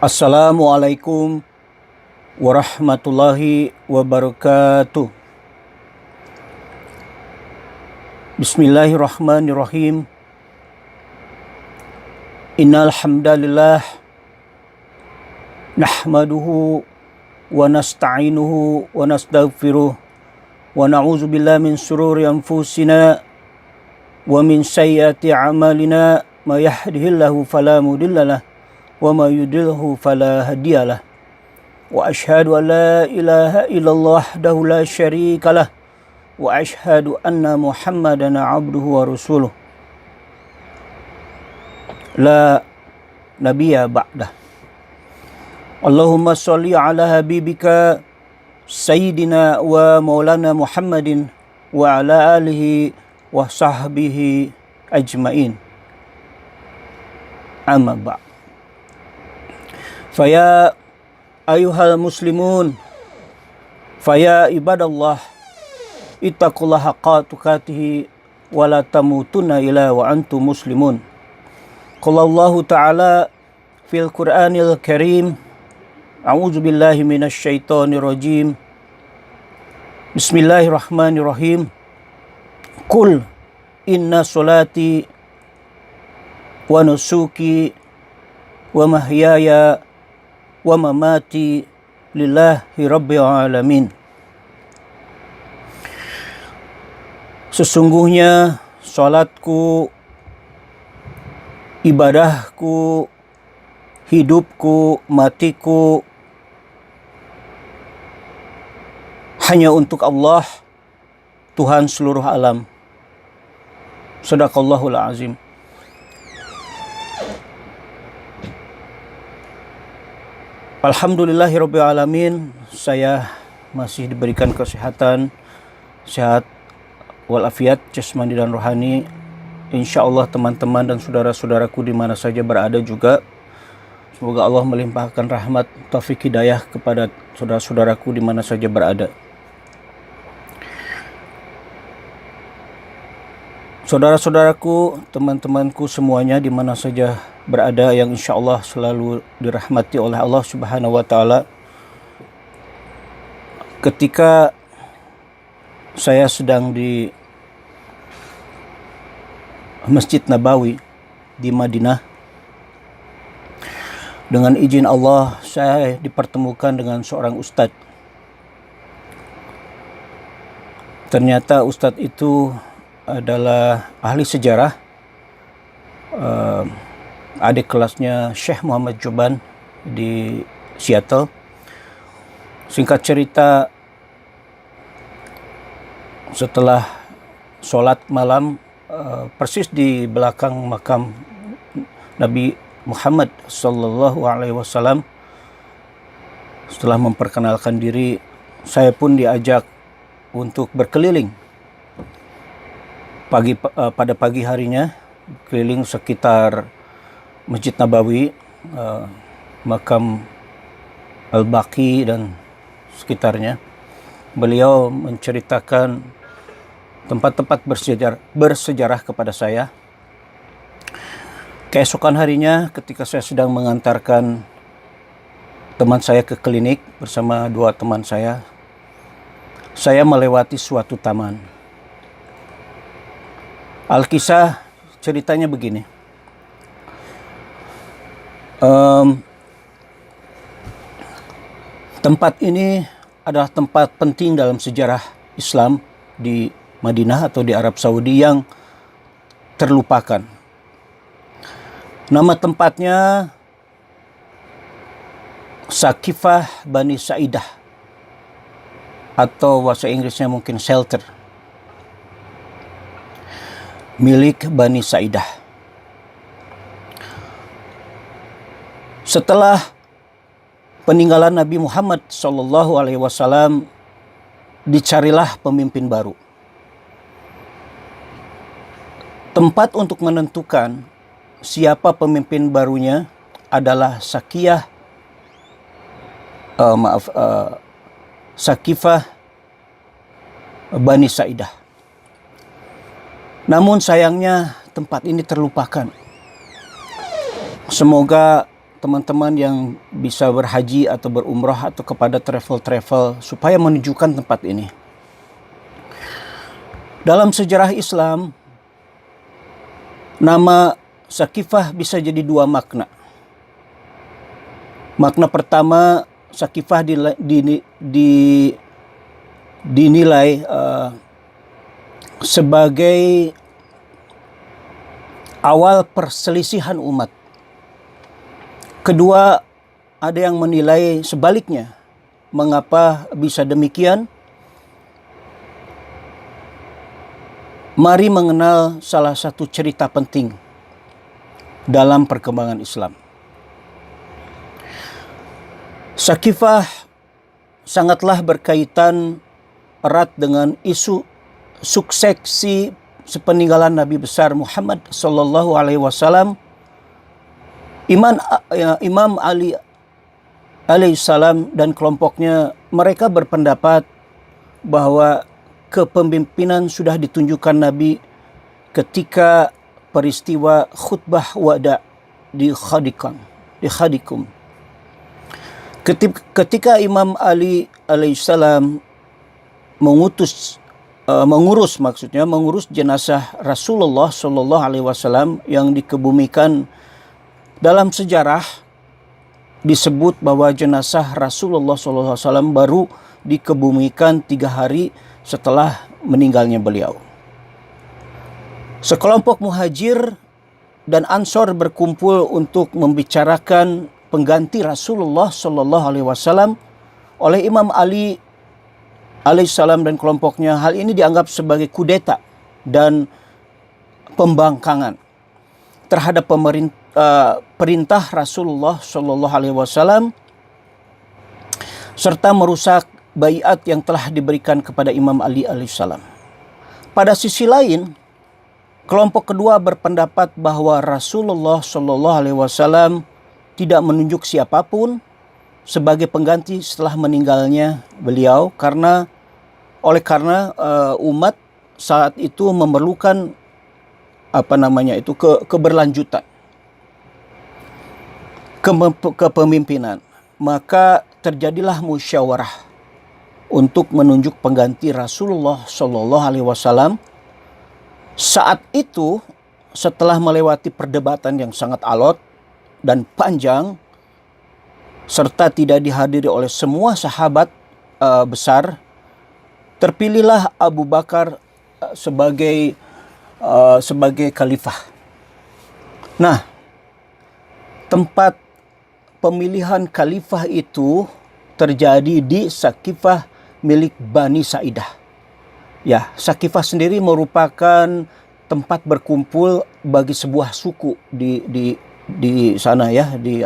Assalamualaikum warahmatullahi wabarakatuh. Bismillahirrahmanirrahim. Innal hamdalillah nahmaduhu wa nasta'inuhu wa nastaghfiruh wa na'udzu billahi min shururi anfusina wa min sayyiati a'malina may yahdihillahu fala mudhillalah wa may yudlilhu fala hadiyalah. Wa asyhadu an la ilaha illallah wahdahu la syarikalah wa asyhadu anna Muhammadan abduhu wa rasuluh la nabiyya ba'dah. Allahumma shalli ala habibika sayyidina wa maulana Muhammadin wa ala alihi wa sahbihi ajmain. Amma ba'd. Faya ayuhal muslimun, faya ibadallah, ittaqullaha haqqa tuqatih wa la tamutunna illa wa antum muslimun. Qala Allah Ta'ala fil Qur'anil Karim, a'udzu billahi minasy syaithanir rajim. Bismillahirrahmanirrahim. Qul inna sholati wa nusuki wa mahyaya wa mamati lillahi rabbil alamin. Sesungguhnya salatku, ibadahku, hidupku, matiku hanya untuk Allah, Tuhan seluruh alam. Shadaqallahul azim. Alhamdulillahirabbil alamin, saya masih diberikan kesehatan, sehat walafiat jasmani dan rohani. Insyaallah teman-teman dan saudara-saudaraku di mana saja berada juga, semoga Allah melimpahkan rahmat taufik hidayah kepada saudara-saudaraku di mana saja berada. Saudara-saudaraku, teman-temanku semuanya di mana saja berada yang insyaallah selalu dirahmati oleh Allah Subhanahu wa taala. Ketika saya sedang di Masjid Nabawi di Madinah, dengan izin Allah saya dipertemukan dengan seorang ustadz. Ternyata ustadz itu adalah ahli sejarah, adik kelasnya Syekh Muhammad Juban di Seattle. Singkat cerita, setelah sholat malam, persis di belakang makam Nabi Muhammad sallallahu alaihi wasallam, setelah memperkenalkan diri, saya pun diajak untuk berkeliling pada pagi harinya, keliling sekitar Masjid Nabawi, makam Al-Baqi dan sekitarnya. Beliau menceritakan tempat-tempat bersejarah kepada saya. Keesokan harinya ketika saya sedang mengantarkan teman saya ke klinik bersama dua teman saya melewati suatu taman. Alkisah ceritanya begini. Tempat ini adalah tempat penting dalam sejarah Islam di Madinah atau di Arab Saudi yang terlupakan. Nama tempatnya Sakifah Bani Sa'idah, atau bahasa Inggrisnya mungkin shelter, milik Bani Sa'idah. Setelah peninggalan Nabi Muhammad SAW, dicarilah pemimpin baru. Tempat untuk menentukan siapa pemimpin barunya adalah Sakifah Bani Sa'idah. Namun sayangnya tempat ini terlupakan. Semoga teman-teman yang bisa berhaji atau berumrah atau kepada travel-travel supaya menunjukkan tempat ini. Dalam sejarah Islam, nama Sakifah bisa jadi dua makna. Makna pertama, Sakifah dinilai sebagai awal perselisihan umat. Kedua, ada yang menilai sebaliknya. Mengapa bisa demikian? Mari mengenal salah satu cerita penting dalam perkembangan Islam. Sakifah sangatlah berkaitan erat dengan isu suksesi sepeninggalan Nabi besar Muhammad sallallahu alaihi wasallam. Imam Ali alaihissalam dan kelompoknya, mereka berpendapat bahwa kepemimpinan sudah ditunjukkan Nabi ketika peristiwa khutbah wada di Khadikum. Ketika Imam Ali alaihissalam mengurus jenazah Rasulullah sallallahu alaihi wasallam yang dikebumikan. Dalam sejarah disebut bahwa jenazah Rasulullah sallallahu alaihi wasallam baru dikebumikan 3 hari setelah meninggalnya beliau. Sekelompok muhajir dan ansor berkumpul untuk membicarakan pengganti Rasulullah sallallahu alaihi wasallam oleh Imam Ali alaihissalam dan kelompoknya. Hal ini dianggap sebagai kudeta dan pembangkangan terhadap perintah Rasulullah sallallahu alaihi wasallam serta merusak baiat yang telah diberikan kepada Imam Ali alaihissalam. Pada sisi lain, kelompok kedua berpendapat bahwa Rasulullah sallallahu alaihi wasallam tidak menunjuk siapapun sebagai pengganti setelah meninggalnya beliau karena umat saat itu memerlukan keberlanjutan kepemimpinan. Maka terjadilah musyawarah untuk menunjuk pengganti Rasulullah sallallahu alaihi wasallam. Saat itu, setelah melewati perdebatan yang sangat alot dan panjang serta tidak dihadiri oleh semua sahabat besar, terpilihlah Abu Bakar sebagai khalifah. Nah, tempat pemilihan khalifah itu terjadi di Sakifah milik Bani Sa'idah. Ya, Sakifah sendiri merupakan tempat berkumpul bagi sebuah suku di sana ya, di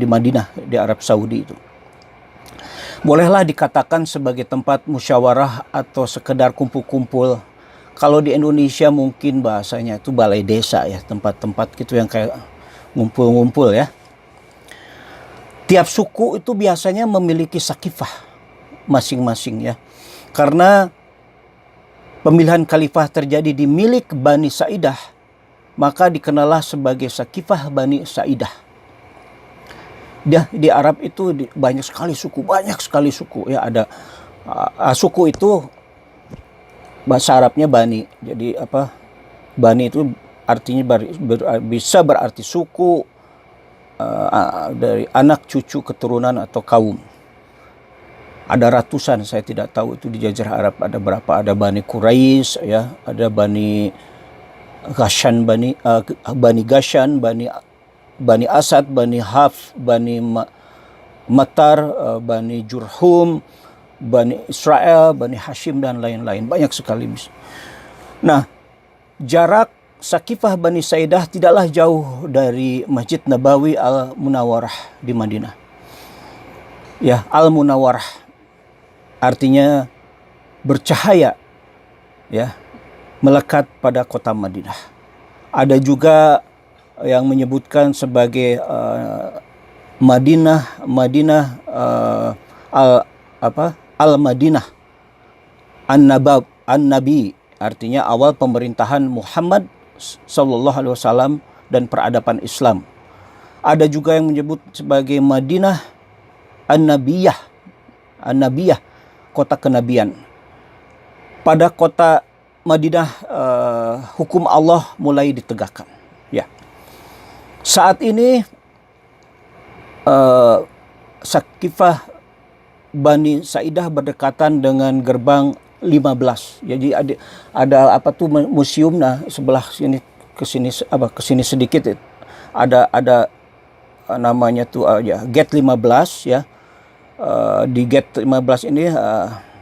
Madinah, di Arab Saudi itu. Bolehlah dikatakan sebagai tempat musyawarah atau sekedar kumpul-kumpul. Kalau di Indonesia mungkin bahasanya itu balai desa ya, tempat-tempat gitu yang kayak ngumpul-ngumpul ya. Tiap suku itu biasanya memiliki sakifah masing-masing ya. Karena pemilihan khalifah terjadi di milik Bani Sa'idah, maka dikenallah sebagai Sakifah Bani Sa'idah. Di Arab itu banyak sekali suku ya. Ada suku itu bahasa Arabnya Bani. Jadi Bani itu artinya bisa berarti suku, dari anak, cucu, keturunan atau kaum. Ada ratusan, saya tidak tahu itu di Jazirah Arab ada berapa. Ada Bani Quraisy ya, ada Bani Ghashan, Bani Ghashan, Bani Asad, Bani Haf, Bani Matar, Bani Jurhum, Bani Israel, Bani Hashim dan lain-lain. Banyak sekali. Nah, jarak Sakifah Bani Sa'idah tidaklah jauh dari Masjid Nabawi Al-Munawwarah di Madinah. Ya, Al-Munawwarah artinya bercahaya ya, melekat pada kota Madinah. Ada juga yang menyebutkan sebagai Madinah Al-Madinah An-Nabi, artinya awal pemerintahan Muhammad sallallahu alaihi wasallam dan peradaban Islam. Ada juga yang menyebut sebagai Madinah An-Nabiyah, An-Nabiyah, kota kenabian. Pada kota Madinah hukum Allah mulai ditegakkan. Ya. Saat ini Sakifah Bani Sa'idah berdekatan dengan gerbang 15. Jadi ada apa tuh museum, nah sebelah sini ke sini sedikit ada namanya tuh ya gate 15 ya. Di gate 15 ini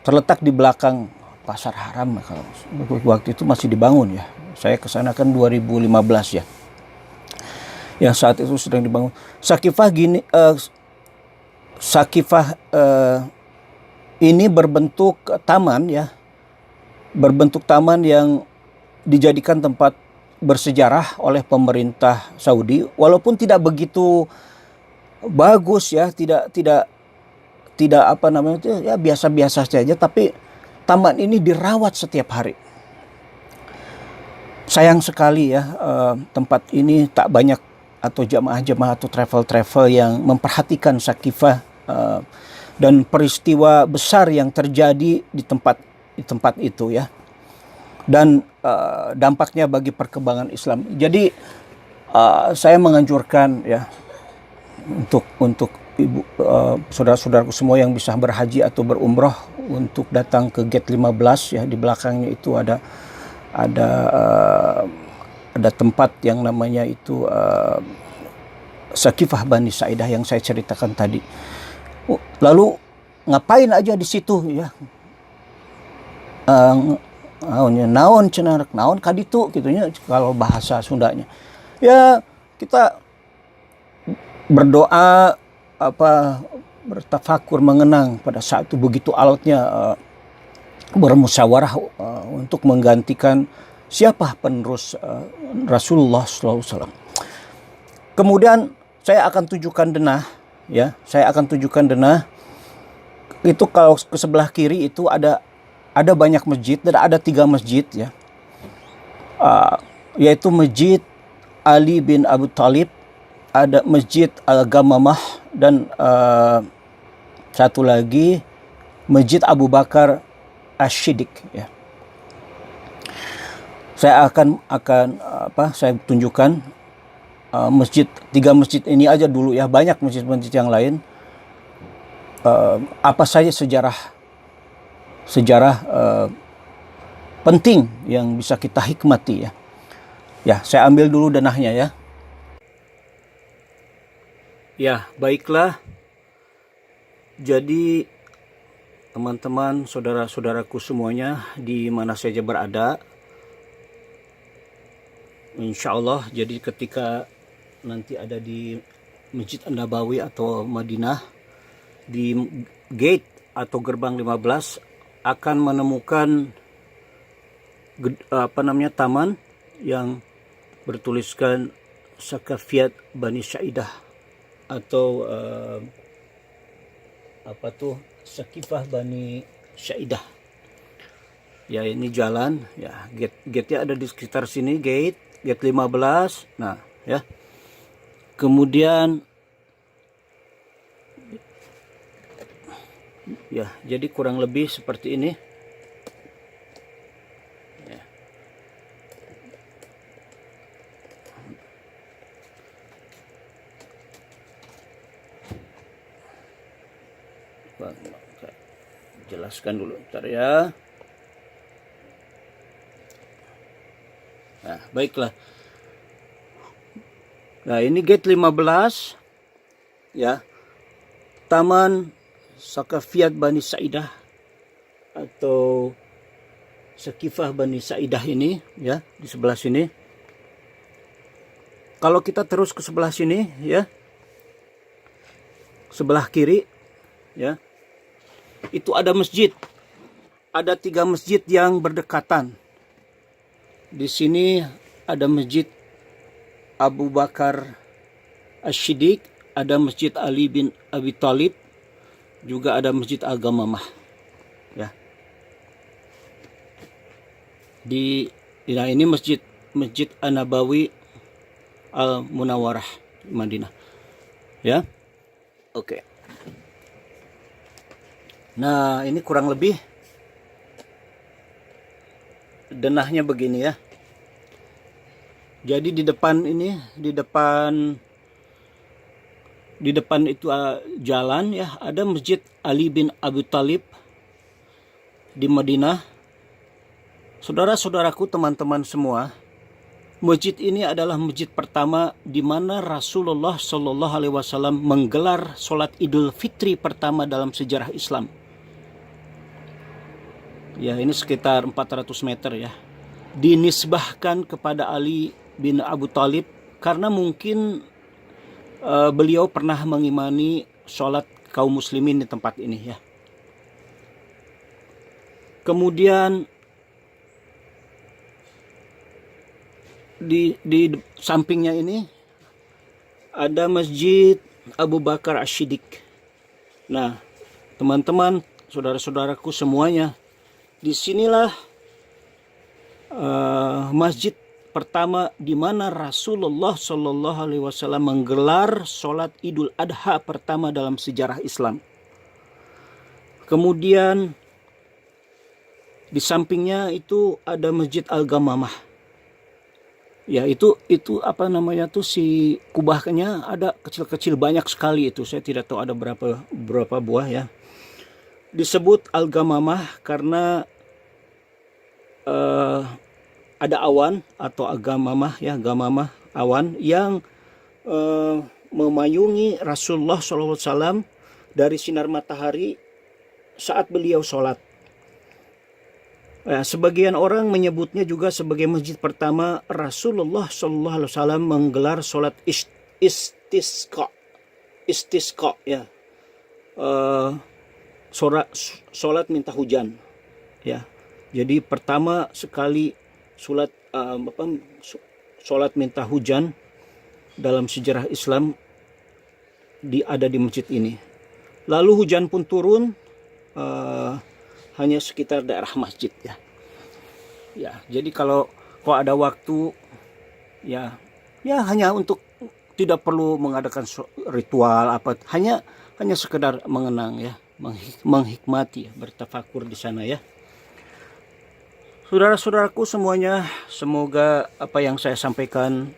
terletak di belakang Pasar Haram. Kalau waktu itu masih dibangun ya. Saya kesana kan 2015 ya. Yang saat itu sedang dibangun. Sakifah ini berbentuk taman ya. Berbentuk taman yang dijadikan tempat bersejarah oleh pemerintah Saudi, walaupun tidak begitu bagus ya, tidak apa namanya itu ya, biasa-biasa saja, tapi taman ini dirawat setiap hari. Sayang sekali ya, tempat ini tak banyak atau jamaah-jamaah atau travel-travel yang memperhatikan Sakifah dan peristiwa besar yang terjadi di tempat itu ya, dan dampaknya bagi perkembangan Islam. Jadi saya menganjurkan ya untuk ibu saudara-saudaraku semua yang bisa berhaji atau berumrah untuk datang ke gate 15 ya. Di belakangnya itu ada tempat yang namanya itu Sakifah Bani Sa'idah yang saya ceritakan tadi. Lalu ngapain aja di situ ya? Naon cenah naon kaditu gitunya kalau bahasa Sundanya. Ya kita berdoa, bertafakur, mengenang pada saat itu begitu alotnya bermusyawarah untuk menggantikan siapa penerus Rasulullah SAW. Kemudian saya akan tunjukkan denah ya, itu kalau ke sebelah kiri itu ada banyak masjid, dan ada 3 masjid ya, yaitu Masjid Ali bin Abu Thalib, ada Masjid Al-Gamamah, dan satu lagi Masjid Abu Bakar Asy-Siddiq ya. Saya akan saya tunjukkan tiga masjid ini aja dulu ya. Banyak masjid-masjid yang lain. Apa saja sejarah penting yang bisa kita hikmati ya. Ya, saya ambil dulu denahnya ya. Ya, baiklah. Jadi teman-teman, saudara-saudaraku semuanya di mana saja berada, insya Allah, jadi ketika nanti ada di Masjid An-Nabawi atau Madinah, di gate atau gerbang 15 akan menemukan taman yang bertuliskan Sakafiyat Bani Sa'idah atau Sakifah Bani Sa'idah. Ya, ini jalan ya, gate-nya ada di sekitar sini, gate 15. Nah, ya. Kemudian ya, jadi kurang lebih seperti ini. Ya. Jelaskan dulu ntar ya. Nah, baiklah. Nah, ini gate 15 ya. Taman Sakafiyat Bani Sa'idah atau Sakifah Bani Sa'idah ini ya, di sebelah sini. Kalau kita terus ke sebelah sini ya, sebelah kiri ya, itu ada masjid. Ada 3 masjid yang berdekatan. Di sini ada Masjid Abu Bakar Asy-Siddiq, ada Masjid Ali bin Abi Thalib, juga ada Masjid Al-Gamamah. Ya. Nah, ini Masjid An-Nabawi Al-Munawwarah Madinah. Ya. Oke. Nah, ini kurang lebih denahnya begini ya. Jadi di depan itu jalan ya, ada Masjid Ali bin Abi Thalib di Madinah. Saudara-saudaraku, teman-teman semua, masjid ini adalah masjid pertama di mana Rasulullah Shallallahu Alaihi Wasallam menggelar sholat Idul Fitri pertama dalam sejarah Islam. Ya, ini sekitar 400 meter ya. Dinisbahkan kepada Ali bin Abu Thalib karena mungkin beliau pernah mengimani sholat kaum muslimin di tempat ini ya. Kemudian di sampingnya ini ada Masjid Abu Bakar Asy-Siddiq. Nah, teman-teman, saudara-saudaraku semuanya, disinilah masjid pertama di mana Rasulullah Shallallahu Alaihi Wasallam menggelar sholat Idul Adha pertama dalam sejarah Islam. Kemudian di sampingnya itu ada Masjid Al-Ghamamah. Ya, itu apa namanya tuh, si kubahnya ada kecil-kecil banyak sekali itu. Saya tidak tahu ada berapa buah ya. Disebut Al-Ghamamah karena ada awan atau gamamah ya, gamamah awan yang memayungi Rasulullah SAW dari sinar matahari saat beliau sholat. Sebagian orang menyebutnya juga sebagai masjid pertama Rasulullah SAW menggelar sholat istisqa ya, sholat minta hujan ya. Jadi pertama sekali sholat minta hujan dalam sejarah Islam ada di masjid ini. Lalu hujan pun turun hanya sekitar daerah masjid ya. Ya, jadi kalau ada waktu ya hanya untuk, tidak perlu mengadakan ritual apa, hanya sekedar mengenang ya, menghikmati ya, bertafakur di sana ya. Saudara-saudaraku semuanya, semoga apa yang saya sampaikan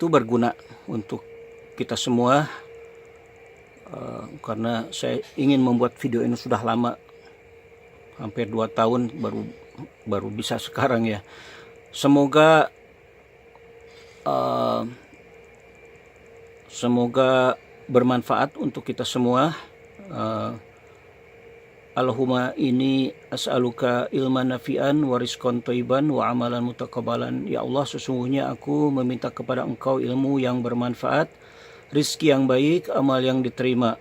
berguna untuk kita semua, karena saya ingin membuat video ini sudah lama, hampir 2 tahun baru bisa sekarang ya. Semoga bermanfaat untuk kita semua. Allahumma inni as'aluka ilman nafi'an wa rizqan thayyiban wa amalan mutaqabbalan. Ya Allah, sesungguhnya aku meminta kepada Engkau ilmu yang bermanfaat, rizki yang baik, amal yang diterima.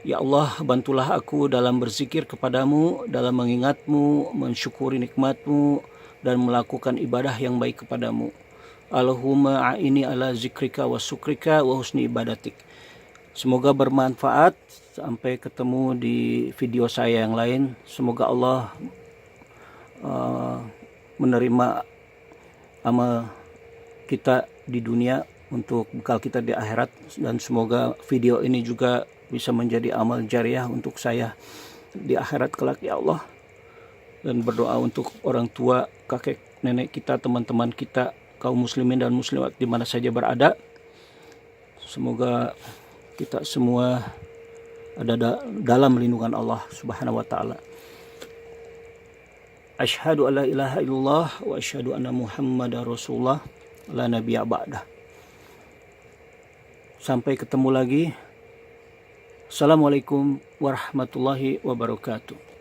Ya Allah, bantulah aku dalam berzikir kepadamu, dalam mengingatmu, mensyukuri nikmatmu, dan melakukan ibadah yang baik kepadamu. Allahumma a'ini ala zikrika wa syukrika wa husni ibadatik. Semoga bermanfaat. Sampai ketemu di video saya yang lain. Semoga Allah menerima amal kita di dunia untuk bekal kita di akhirat, dan semoga video ini juga bisa menjadi amal jariah untuk saya di akhirat kelak ya Allah. Dan berdoa untuk orang tua, kakek, nenek kita, teman-teman kita, kaum muslimin dan muslimat di mana saja berada. Semoga kita semua ada dalam lindungan Allah Subhanahu wa taala. Asyhadu alla ilaha illallah wa asyhadu anna Muhammadar Rasulullah la nabiyya ba'dah. Sampai ketemu lagi. Assalamualaikum warahmatullahi wabarakatuh.